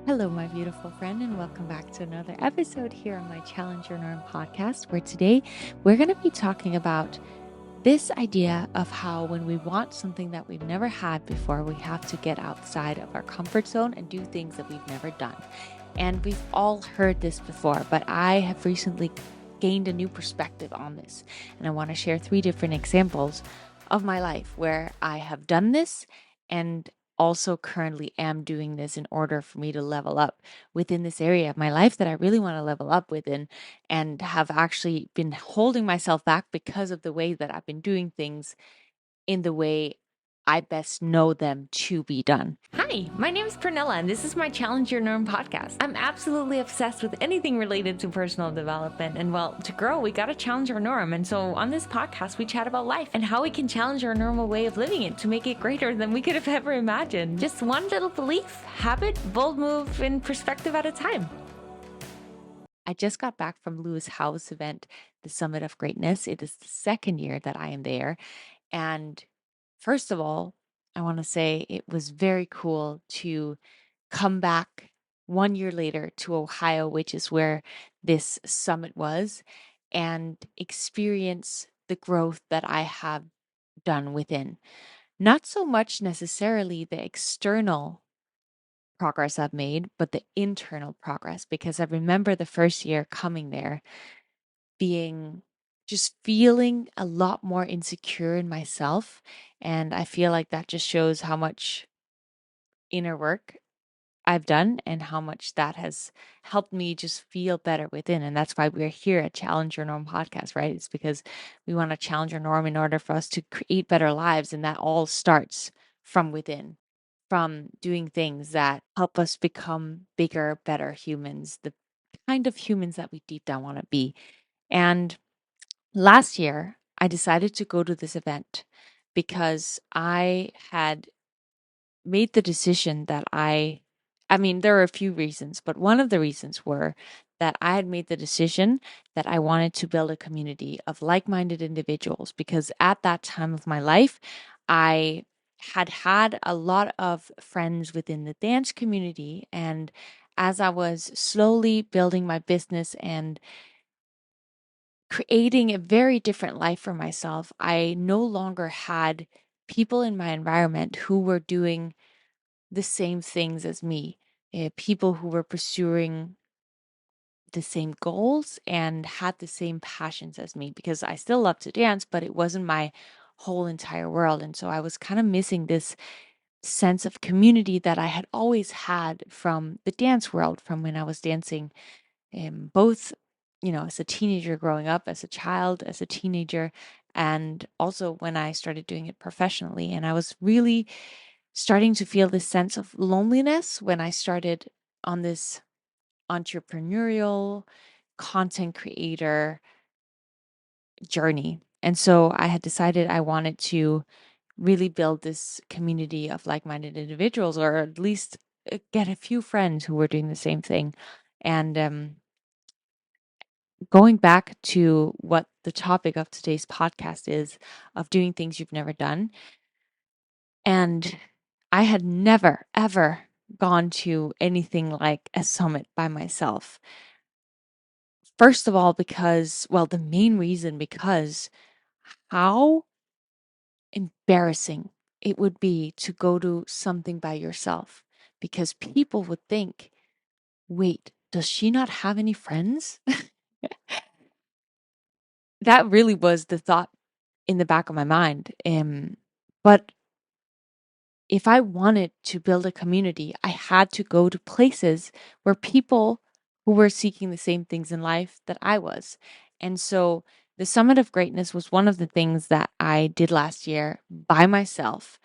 Hello, my beautiful friend, and welcome back to another episode here on my Challenge Your Norm podcast, where today we're going to be talking about this idea of how when we want something that we've never had before, we have to get outside of our comfort zone and do things that we've never done. And we've all heard this before, but I have recently gained a new perspective on this. And I want to share 3 different examples of my life where I have done this and also currently am doing this in order for me to level up within this area of my life that I really want to level up within, and have actually been holding myself back because of the way that I've been doing things in the way I best know them to be done. Hi, my name is Pernilla, and this is my Challenge Your Norm podcast. I'm absolutely obsessed with anything related to personal development. And well, to grow, we gotta challenge our norm. And so on this podcast, we chat about life and how we can challenge our normal way of living it to make it greater than we could have ever imagined. Just one little belief, habit, bold move, and perspective at a time. I just got back from Lewis Howe's event, the Summit of Greatness. It is the second year that I am there. And first of all, I want to say it was very cool to come back 1 year later to Ohio, which is where this summit was, and experience the growth that I have done within. Not so much necessarily the external progress I've made, but the internal progress, because I remember the first year coming there being just feeling a lot more insecure in myself. And I feel like that just shows how much inner work I've done and how much that has helped me just feel better within. And that's why we're here at Challenge Your Norm podcast, right? It's because we want to challenge our norm in order for us to create better lives. And that all starts from within, from doing things that help us become bigger, better humans, the kind of humans that we deep down want to be. And last year, I decided to go to this event because I had made the decision that I mean, there are a few reasons, but one of the reasons were that I had made the decision that I wanted to build a community of like minded individuals because at that time of my life, I had had a lot of friends within the dance community. And as I was slowly building my business and creating a very different life for myself, I no longer had people in my environment who were doing the same things as me, people who were pursuing the same goals and had the same passions as me, because I still love to dance, but it wasn't my whole entire world. And so I was kind of missing this sense of community that I had always had from the dance world, from when I was dancing, both, as a teenager growing up, as a child, as a teenager, and also when I started doing it professionally. And I was really starting to feel this sense of loneliness when I started on this entrepreneurial content creator journey. And so I had decided I wanted to really build this community of like minded individuals, or at least get a few friends who were doing the same thing. And going back to what the topic of today's podcast is, of doing things you've never done. And I had never, ever gone to anything like a summit by myself. First of all, because, well, the main reason, because how embarrassing it would be to go to something by yourself, because people would think, wait, does she not have any friends? That really was the thought in the back of my mind. But if I wanted to build a community, I had to go to places where people who were seeking the same things in life that I was. And so the Summit of Greatness was one of the things that I did last year by myself,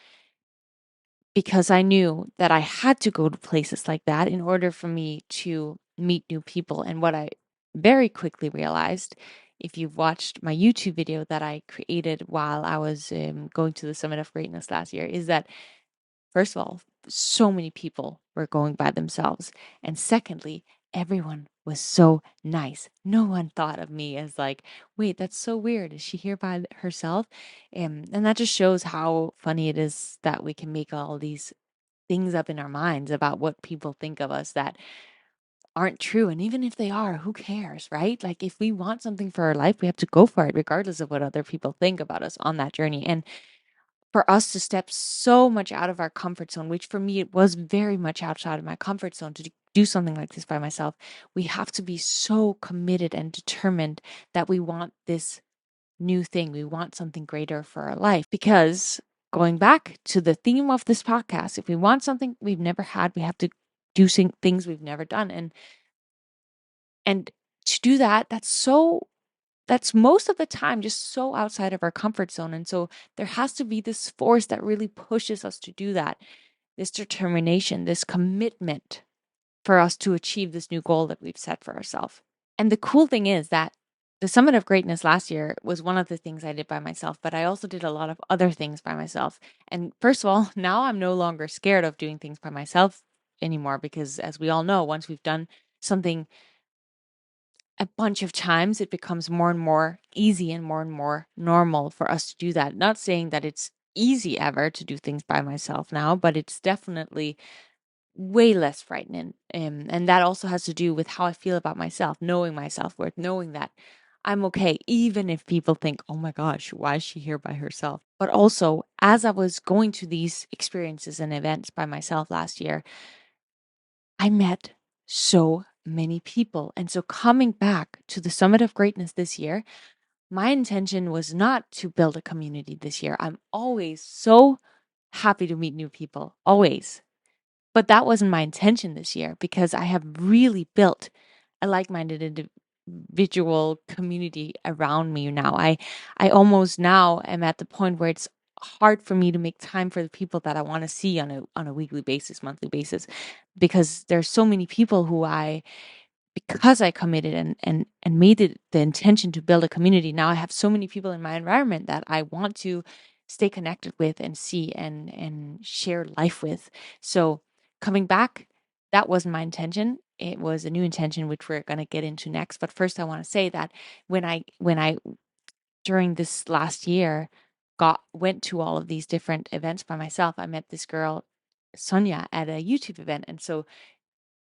because I knew that I had to go to places like that in order for me to meet new people. And what I very quickly realized, if you've watched my YouTube video that I created while I was going to the Summit of Greatness last year, is that first of all, so many people were going by themselves. And secondly, everyone was so nice. No one thought of me as like, wait, that's so weird. Is she here by herself? And that just shows how funny it is that we can make all these things up in our minds about what people think of us that aren't true. And even if they are, who cares, right? Like if we want something for our life, we have to go for it, regardless of what other people think about us on that journey. And for us to step so much out of our comfort zone, which for me, it was very much outside of my comfort zone to do something like this by myself, we have to be so committed and determined that we want this new thing. We want something greater for our life. Because going back to the theme of this podcast, if we want something we've never had, we have to do things we've never done. And to do that, that's most of the time just so outside of our comfort zone. And so there has to be this force that really pushes us to do that, this determination, this commitment for us to achieve this new goal that we've set for ourselves. And the cool thing is that the Summit of Greatness last year was one of the things I did by myself, but I also did a lot of other things by myself. And first of all, now I'm no longer scared of doing things by myself anymore, because as we all know, once we've done something a bunch of times, it becomes more and more easy and more normal for us to do that. Not saying that it's easy ever to do things by myself now, but it's definitely way less frightening. And that also has to do with how I feel about myself, knowing my self-worth, knowing that I'm okay, even if people think, oh my gosh, why is she here by herself? But also, as I was going to these experiences and events by myself last year, I met so many people. And so coming back to the Summit of Greatness this year, my intention was not to build a community this year. I'm always so happy to meet new people, always. But that wasn't my intention this year, because I have really built a like-minded individual community around me now. I almost now am at the point where it's hard for me to make time for the people that I want to see on a weekly basis, monthly basis, because there's so many people who because I committed and made it the intention to build a community. Now I have so many people in my environment that I want to stay connected with and see and share life with. So coming back, that wasn't my intention. It was a new intention, which we're going to get into next. But first, I want to say that when I during this last year went to all of these different events by myself, I met this girl Sonia at a YouTube event, and so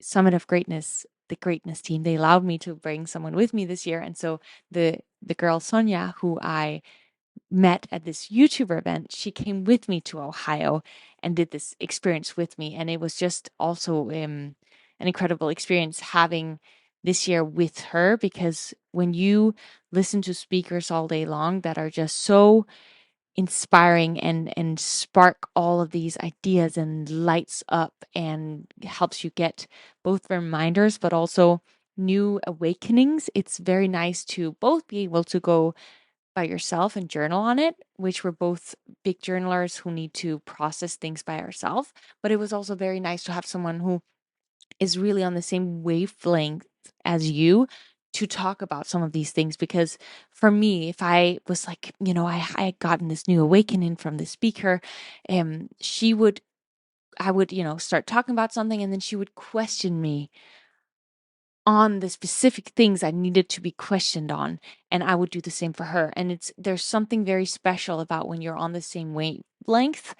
Summit of Greatness, the Greatness team, they allowed me to bring someone with me this year. And so the girl Sonia, who I met at this YouTuber event, she came with me to Ohio and did this experience with me. And it was just also an incredible experience having this year with her, because when you listen to speakers all day long that are just so inspiring and spark all of these ideas and lights up and helps you get both reminders but also new awakenings, it's very nice to both be able to go by yourself and journal on it, which we're both big journalers who need to process things by ourselves. But it was also very nice to have someone who is really on the same wavelength as you to talk about some of these things. Because for me, if I was like, I had gotten this new awakening from the speaker, she would I would, start talking about something, and then she would question me on the specific things I needed to be questioned on, and I would do the same for her. And there's something very special about when you're on the same wavelength.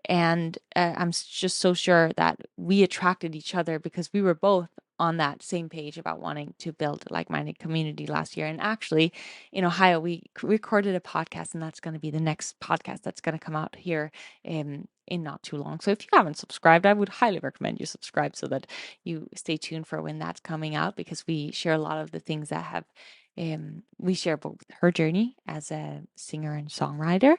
And I'm just so sure that we attracted each other because we were both on that same page about wanting to build a like-minded community last year. And actually, in Ohio, we recorded a podcast, and that's going to be the next podcast that's going to come out here in not too long. So if you haven't subscribed, I would highly recommend you subscribe so that you stay tuned for when that's coming out, because we share a lot of the things that have we share both her journey as a singer and songwriter,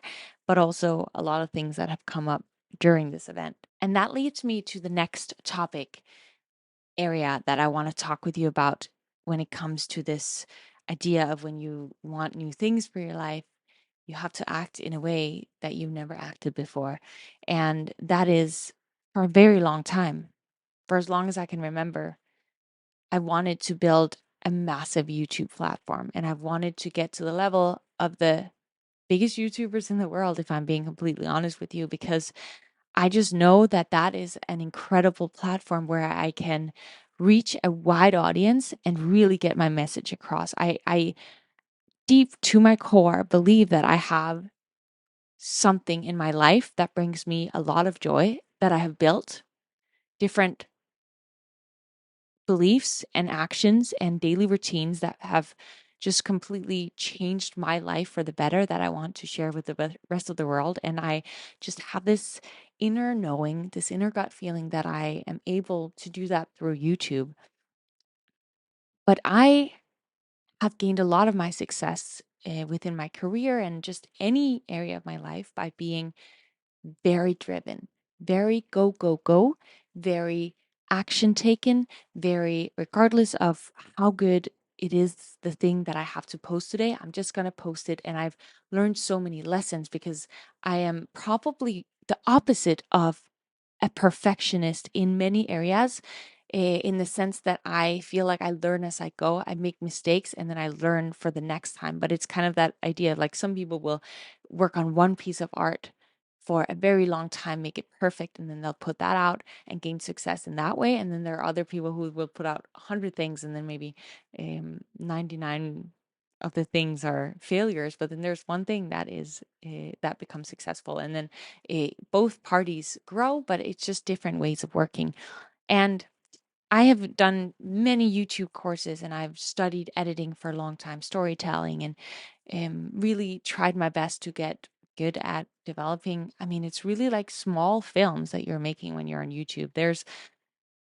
but also a lot of things that have come up during this event. And that leads me to the next topic area that I want to talk with you about when it comes to this idea of when you want new things for your life, you have to act in a way that you've never acted before. And that is, for a very long time, for as long as I can remember, I wanted to build a massive YouTube platform, and I've wanted to get to the level of the biggest YouTubers in the world, if I'm being completely honest with you, because I just know that that is an incredible platform where I can reach a wide audience and really get my message across. I deep to my core believe that I have something in my life that brings me a lot of joy that I have built different beliefs and actions and daily routines that have just completely changed my life for the better that I want to share with the rest of the world. And I just have this inner knowing, this inner gut feeling that I am able to do that through YouTube. But I have gained a lot of my success within my career and just any area of my life by being very driven, very go, go, go, very action taken, very, regardless of how good it is, the thing that I have to post today, I'm just going to post it. And I've learned so many lessons because I am probably the opposite of a perfectionist in many areas. In the sense that I feel like I learn as I go. I make mistakes and then I learn for the next time. But it's kind of that idea, like some people will work on one piece of art for a very long time, make it perfect, and then they'll put that out and gain success in that way. And then there are other people who will put out 100 things and then maybe 99 of the things are failures, but then there's one thing that is that becomes successful, and then both parties grow, but it's just different ways of working. And I have done many YouTube courses and I've studied editing for a long time, storytelling, and really tried my best to get good at developing. I mean, it's really like small films that you're making when you're on YouTube. There's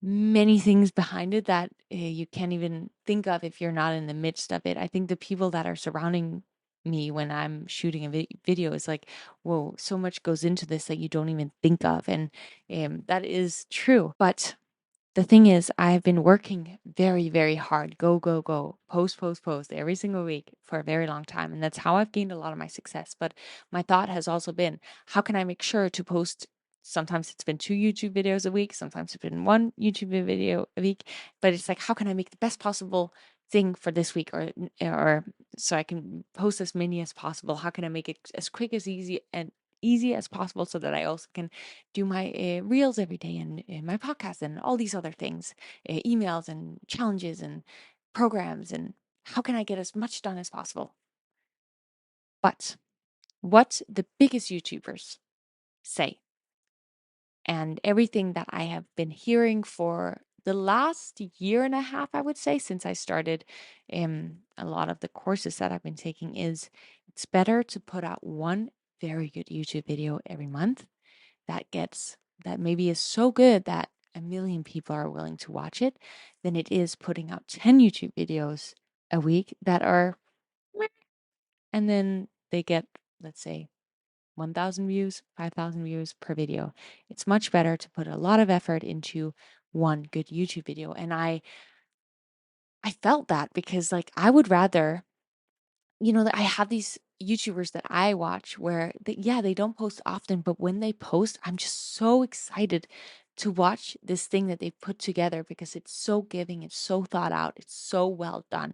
many things behind it that you can't even think of if you're not in the midst of it. I think the people that are surrounding me when I'm shooting a video is like, whoa, so much goes into this that you don't even think of. And that is true. But the thing is, I've been working very, very hard. Go, go, go. Post, post, post every single week for a very long time. And that's how I've gained a lot of my success. But my thought has also been, how can I make sure to post? Sometimes it's been 2 YouTube videos a week. Sometimes it's been 1 YouTube video a week. But it's like, how can I make the best possible thing for this week, or so I can post as many as possible? How can I make it as quick as easy as possible so that I also can do my reels every day and my podcast and all these other things, emails and challenges and programs, and how can I get as much done as possible? But what the biggest YouTubers say, and everything that I have been hearing for the last year and a half, I would say, since I started a lot of the courses that I've been taking, is it's better to put out one very good YouTube video every month that maybe is so good that a million people are willing to watch it, than it is putting out 10 YouTube videos a week that are meh, and then they get, let's say, 1,000 views, 5,000 views per video. It's much better to put a lot of effort into one good YouTube video. And I felt that because like I would rather, I have these YouTubers that I watch where yeah, they don't post often, but when they post, I'm just so excited to watch this thing that they've put together because it's so giving, it's so thought out, it's so well done.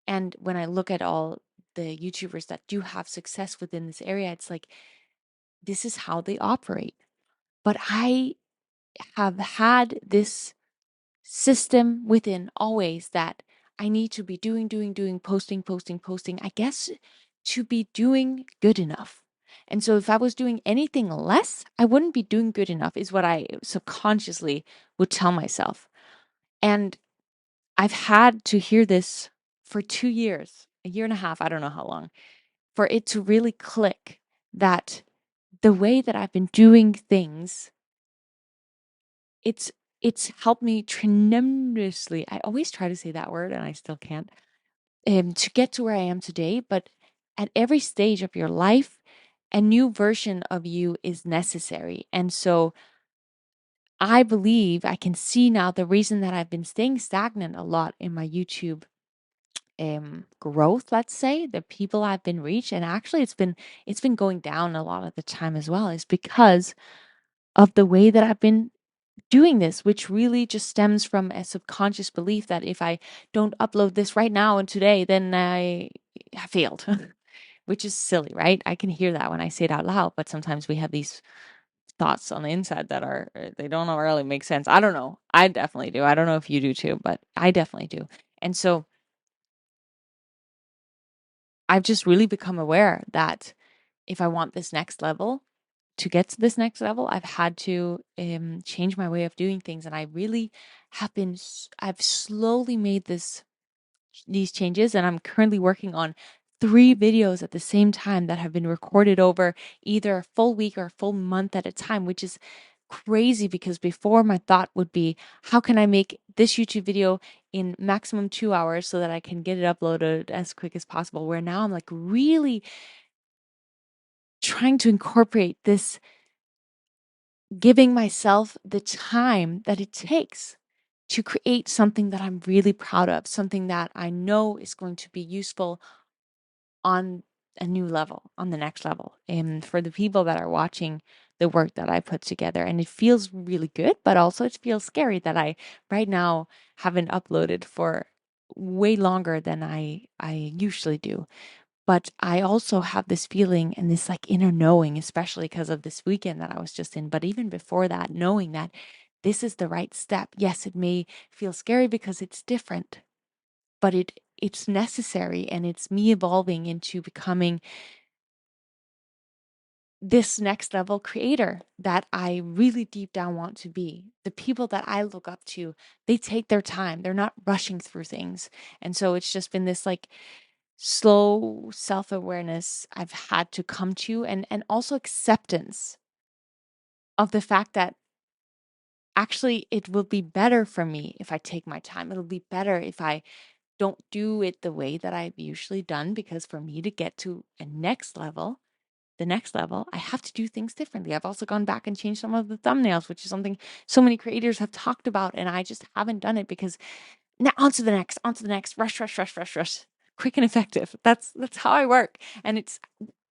And when I look at all the YouTubers that do have success within this area, it's like this is how they operate. But I have had this system within always that I need to be doing, posting, posting, posting, I guess to be doing good enough. And so if I was doing anything less, I wouldn't be doing good enough, is what I subconsciously would tell myself. And I've had to hear this for 2 years, a year and a half, I don't know how long, for it to really click that the way that I've been doing things, it's it's helped me tremendously. I always try to say that word and I still can't. To get to where I am today, but at every stage of your life, a new version of you is necessary. And so I believe I can see now the reason that I've been staying stagnant a lot in my YouTube growth, let's say, the people I've been reached, and actually it's been going down a lot of the time as well, is because of the way that I've been doing this, which really just stems from a subconscious belief that if I don't upload this right now and today, then I have failed, which is silly, right? I can hear that when I say it out loud, but sometimes we have these thoughts on the inside that are, they don't really make sense. I don't know. I definitely do. I don't know if you do too, but I definitely do. And so I've just really become aware that if I want this next level to get to this next level, I've had to change my way of doing things, and I really have been. I've slowly made these changes, and I'm currently working on 3 videos at the same time that have been recorded over either a full week or a full month at a time, which is crazy because before my thought would be, how can I make this YouTube video in maximum 2 hours so that I can get it uploaded as quick as possible? Where now I'm like really trying to incorporate this, giving myself the time that it takes to create something that I'm really proud of, something that I know is going to be useful on a new level, on the next level, and for the people that are watching the work that I put together. And it feels really good, but also it feels scary that I right now haven't uploaded for way longer than I usually do. But I also have this feeling and this like inner knowing, especially because of this weekend that I was just in. But even before that, knowing that this is the right step. Yes, it may feel scary because it's different, but it's necessary, and it's me evolving into becoming this next level creator that I really deep down want to be. The people that I look up to, they take their time. They're not rushing through things. And so it's just been this like slow self-awareness I've had to come to, and also acceptance of the fact that actually it will be better for me if I take my time. It'll be better if I don't do it the way that I've usually done, because for me to get to a next level, the next level, I have to do things differently. I've also gone back and changed some of the thumbnails, which is something so many creators have talked about, and I just haven't done it because now on to the next, rush, rush, rush, rush, rush, quick and effective. That's how I work, and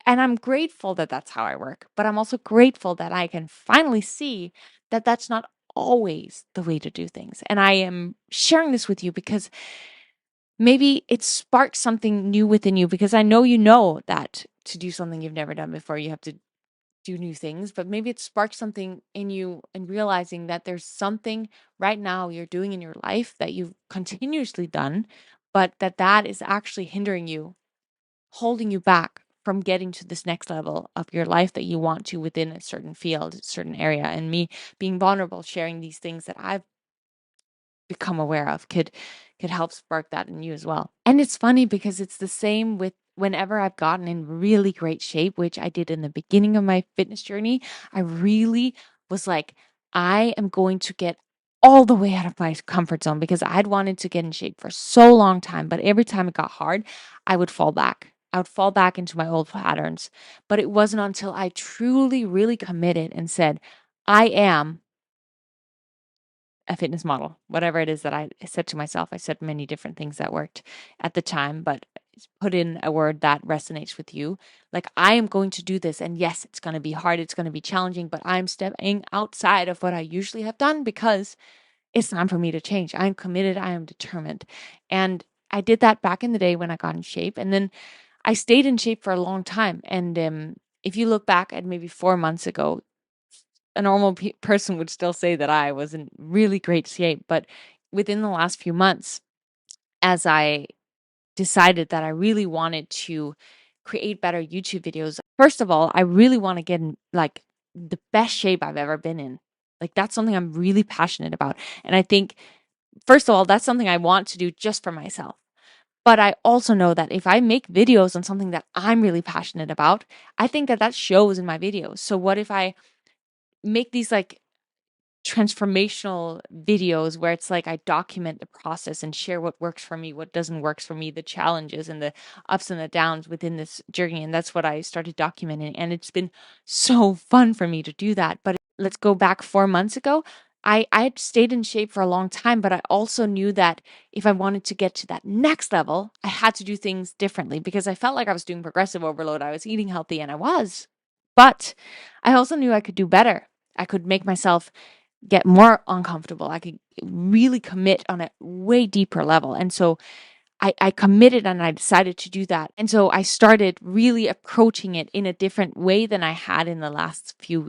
I'm grateful that that's how I work. But I'm also grateful that I can finally see that that's not always the way to do things. And I am sharing this with you because maybe it sparked something new within you, because I know that to do something you've never done before, you have to do new things, but maybe it sparked something in you and realizing that there's something right now you're doing in your life that you've continuously done, but that is actually hindering you, holding you back from getting to this next level of your life that you want to within a certain field, a certain area. And me being vulnerable, sharing these things that I've become aware of could help spark that in you as well. And it's funny because it's the same with whenever I've gotten in really great shape, which I did in the beginning of my fitness journey. I really was like, I am going to get all the way out of my comfort zone, because I'd wanted to get in shape for so long time, but every time it got hard, I would fall back. I would fall back into my old patterns. But it wasn't until I truly really committed and said, I am a fitness model, whatever it is that I said to myself. I said many different things that worked at the time, but put in a word that resonates with you. Like, I am going to do this. And yes, it's going to be hard. It's going to be challenging, but I'm stepping outside of what I usually have done because it's time for me to change. I'm committed. I am determined. And I did that back in the day when I got in shape. And then I stayed in shape for a long time. And if you look back at maybe 4 months ago, a normal person would still say that I was in really great shape. But within the last few months, as I decided that I really wanted to create better YouTube videos, first of all, I really want to get in like the best shape I've ever been in. Like, that's something I'm really passionate about. And I think, first of all, that's something I want to do just for myself. But I also know that if I make videos on something that I'm really passionate about, I think that shows in my videos. So what if I make these like transformational videos where it's like I document the process and share what works for me, what doesn't work for me, the challenges and the ups and the downs within this journey. And that's what I started documenting. And it's been so fun for me to do that. But let's go back 4 months ago. I had stayed in shape for a long time, but I also knew that if I wanted to get to that next level, I had to do things differently, because I felt like I was doing progressive overload. I was eating healthy, and I was, but I also knew I could do better. I could make myself get more uncomfortable. I could really commit on a way deeper level. And so I committed and I decided to do that. And so I started really approaching it in a different way than I had in the last few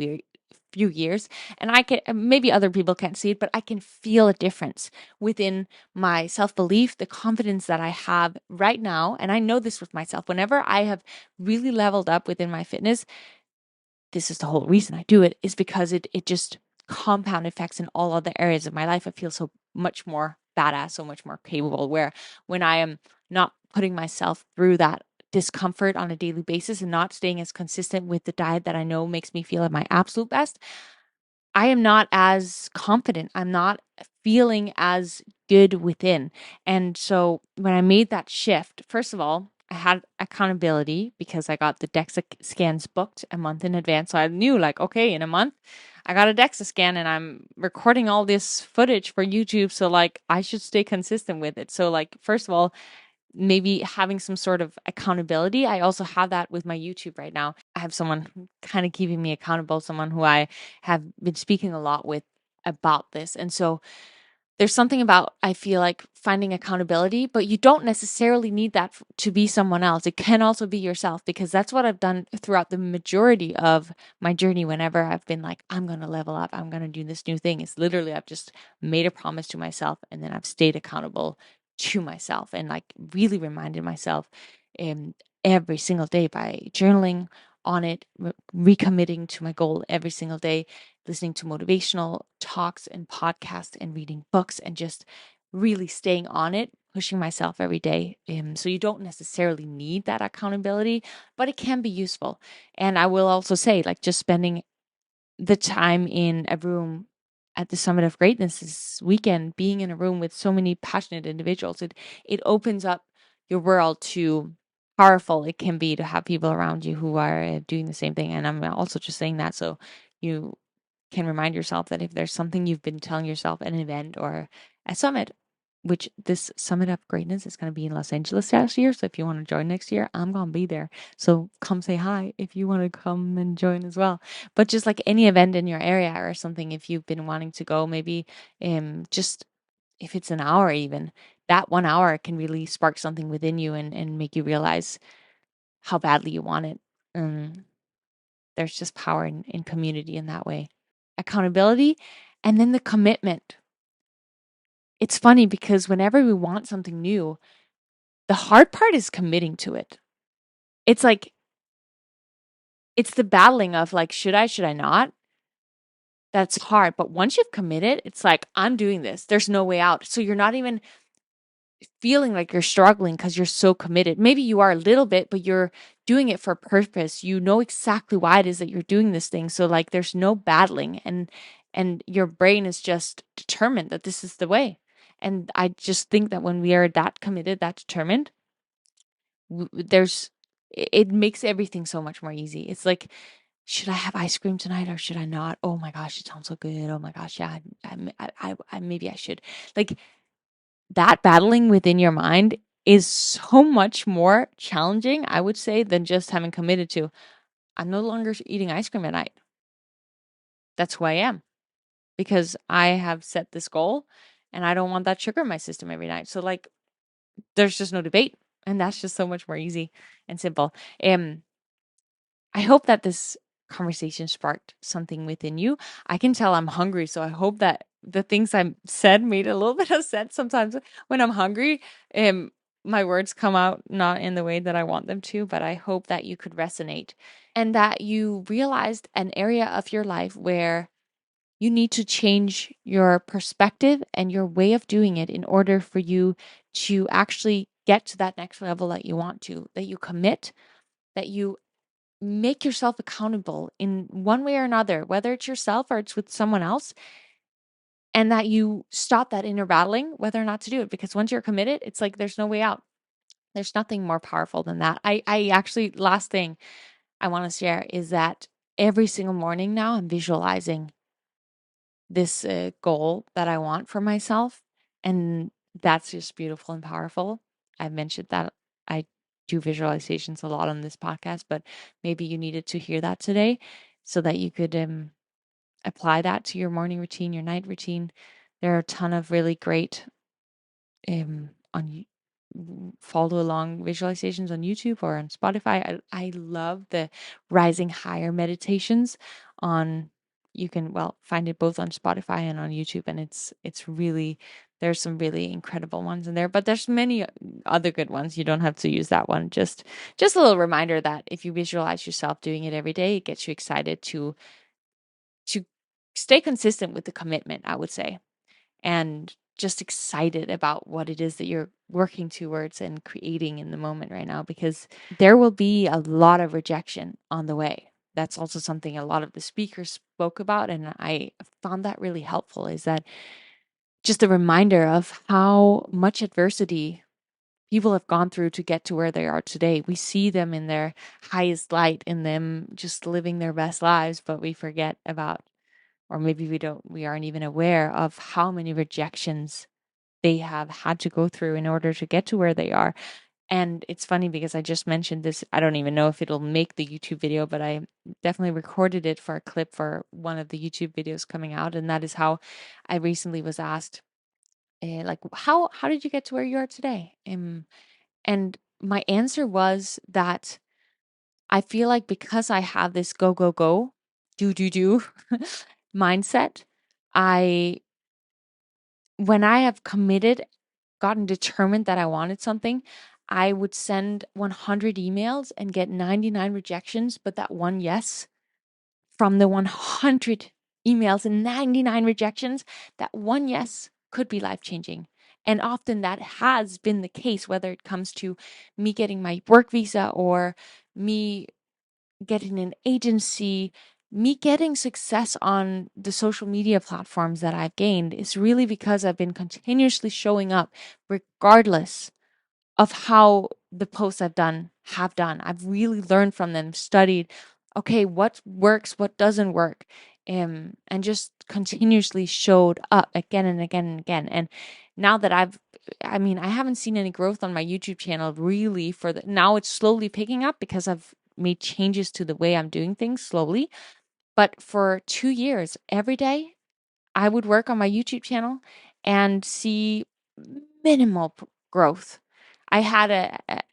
years. And I can, maybe other people can't see it, but I can feel a difference within my self-belief, the confidence that I have right now. And I know this with myself. Whenever I have really leveled up within my fitness, this is the whole reason I do it, is because it just compound effects in all other areas of my life. I feel so much more badass, so much more capable. Where when I am not putting myself through that discomfort on a daily basis and not staying as consistent with the diet that I know makes me feel at my absolute best, I am not as confident. I'm not feeling as good within. And so when I made that shift, first of all, I had accountability because I got the DEXA scans booked a month in advance. So I knew, like, okay, in a month, I got a DEXA scan and I'm recording all this footage for YouTube. So, like, I should stay consistent with it. So, like, first of all, maybe having some sort of accountability. I also have that with my YouTube right now. I have someone kind of keeping me accountable, someone who I have been speaking a lot with about this. And so there's something about, I feel like, finding accountability, but you don't necessarily need that to be someone else. It can also be yourself, because that's what I've done throughout the majority of my journey. Whenever I've been like, I'm going to level up, I'm going to do this new thing, it's literally, I've just made a promise to myself and then I've stayed accountable to myself and like really reminded myself every single day by journaling on it, recommitting to my goal every single day, listening to motivational talks and podcasts and reading books and just really staying on it, pushing myself every day. So you don't necessarily need that accountability, but it can be useful. And I will also say, like, just spending the time in a room at the Summit of Greatness this weekend, being in a room with so many passionate individuals, it opens up your world to powerful it can be to have people around you who are doing the same thing. And I'm also just saying that so you can remind yourself that if there's something you've been telling yourself at an event or a summit, which this Summit of Greatness is going to be in Los Angeles next year. So if you want to join next year, I'm going to be there. So come say hi if you want to come and join as well. But just like any event in your area or something, if you've been wanting to go, maybe just if it's an hour, even that 1 hour can really spark something within you and make you realize how badly you want it. There's just power in community in that way. Accountability, and then the commitment. It's funny because whenever we want something new, the hard part is committing to it. It's like, it's the battling of like, should I not? That's hard. But once you've committed, it's like, I'm doing this. There's no way out. So you're not even feeling like you're struggling because you're so committed. Maybe you are a little bit, but you're doing it for a purpose. You know exactly why it is that you're doing this thing. So like there's no battling, and your brain is just determined that this is the way. And I just think that when we are that committed, that determined, there's it makes everything so much more easy. It's like, should I have ice cream tonight or should I not? Oh my gosh, it sounds so good. Oh my gosh, yeah, I maybe I should. Like, that battling within your mind is so much more challenging, I would say, than just having committed to, I'm no longer eating ice cream at night. That's who I am because I have set this goal and I don't want that sugar in my system every night. So, like, there's just no debate. And that's just so much more easy and simple. I hope that this conversation sparked something within you. I can tell I'm hungry, so I hope that the things I said made a little bit of sense. Sometimes when I'm hungry, my words come out not in the way that I want them to, but I hope that you could resonate and that you realized an area of your life where you need to change your perspective and your way of doing it in order for you to actually get to that next level that you want to, that you commit, that you make yourself accountable in one way or another, whether it's yourself or it's with someone else, and that you stop that inner battling, whether or not to do it. Because once you're committed, it's like there's no way out. There's nothing more powerful than that. I actually, last thing I want to share is that every single morning now I'm visualizing this goal that I want for myself. And that's just beautiful and powerful. I've mentioned that I do visualizations a lot on this podcast, but maybe you needed to hear that today so that you could apply that to your morning routine, your night routine. There are a ton of really great on follow along visualizations on YouTube or on Spotify. I love the rising higher meditations on, you can, well, find it both on Spotify and on YouTube, and it's really There's some really incredible ones in there, but there's many other good ones. You don't have to use that one. Just a little reminder that if you visualize yourself doing it every day, it gets you excited to stay consistent with the commitment, I would say, and just excited about what it is that you're working towards and creating in the moment right now, because there will be a lot of rejection on the way. That's also something a lot of the speakers spoke about, and I found that really helpful, is that just a reminder of how much adversity people have gone through to get to where they are today. We see them in their highest light, in them just living their best lives, but we forget about, or maybe we aren't even aware of how many rejections they have had to go through in order to get to where they are. And it's funny because I just mentioned this. I don't even know if it'll make the YouTube video, but I definitely recorded it for a clip for one of the YouTube videos coming out. And that is how I recently was asked, like, how did you get to where you are today? And my answer was that I feel like because I have this go, go, go, do mindset, I, when I have committed, gotten determined that I wanted something, I would send 100 emails and get 99 rejections, but that one yes, from the 100 emails and 99 rejections, that one yes could be life changing. And often that has been the case, whether it comes to me getting my work visa or me getting an agency, me getting success on the social media platforms that I've gained, is really because I've been continuously showing up regardless of how the posts I've done have done. I've really learned from them, studied, okay, what works, what doesn't work, and just continuously showed up again and again and again. And now that I haven't seen any growth on my YouTube channel really now it's slowly picking up because I've made changes to the way I'm doing things slowly. But for 2 years, every day, I would work on my YouTube channel and see minimal growth. I had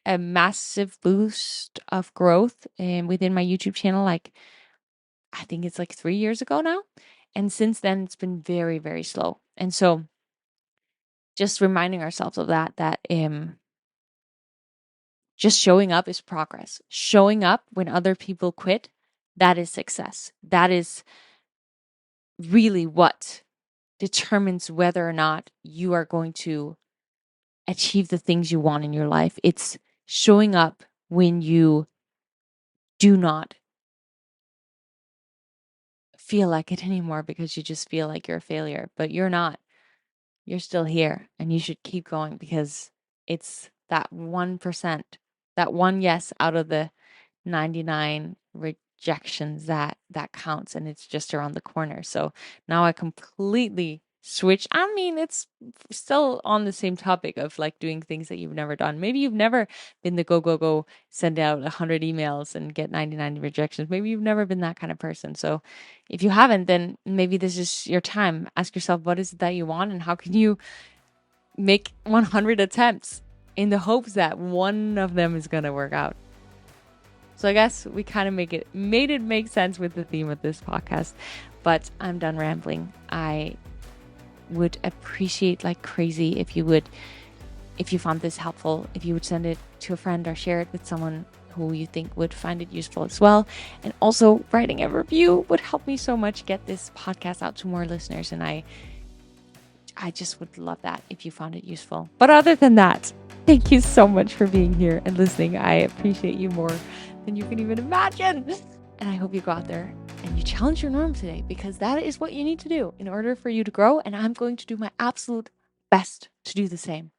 a massive boost of growth within my YouTube channel, like I think it's like 3 years ago now. And since then, it's been very, very slow. And so just reminding ourselves of that just showing up is progress. Showing up when other people quit, that is success. That is really what determines whether or not you are going to achieve the things you want in your life. It's showing up when you do not feel like it anymore because you just feel like you're a failure, but you're not. You're still here, and you should keep going because it's that 1%, that one yes out of the 99 rejections that counts, and it's just around the corner. So now I completely switch. I mean, it's still on the same topic of like doing things that you've never done. Maybe you've never been the go go go, send out 100 emails and get 99 rejections. Maybe you've never been that kind of person. So if you haven't, then maybe this is your time. Ask yourself, what is it that you want, and how can you make 100 attempts in the hopes that one of them is going to work out. So I guess we kind of made it make sense with the theme of this podcast, but I'm done rambling. I would appreciate like crazy if you found this helpful, if you would send it to a friend or share it with someone who you think would find it useful as well. And also writing a review would help me so much get this podcast out to more listeners. And I just would love that if you found it useful. But other than that, thank you so much for being here and listening. I appreciate you more than you can even imagine. And I hope you go out there and you challenge your norm today, because that is what you need to do in order for you to grow. And I'm going to do my absolute best to do the same.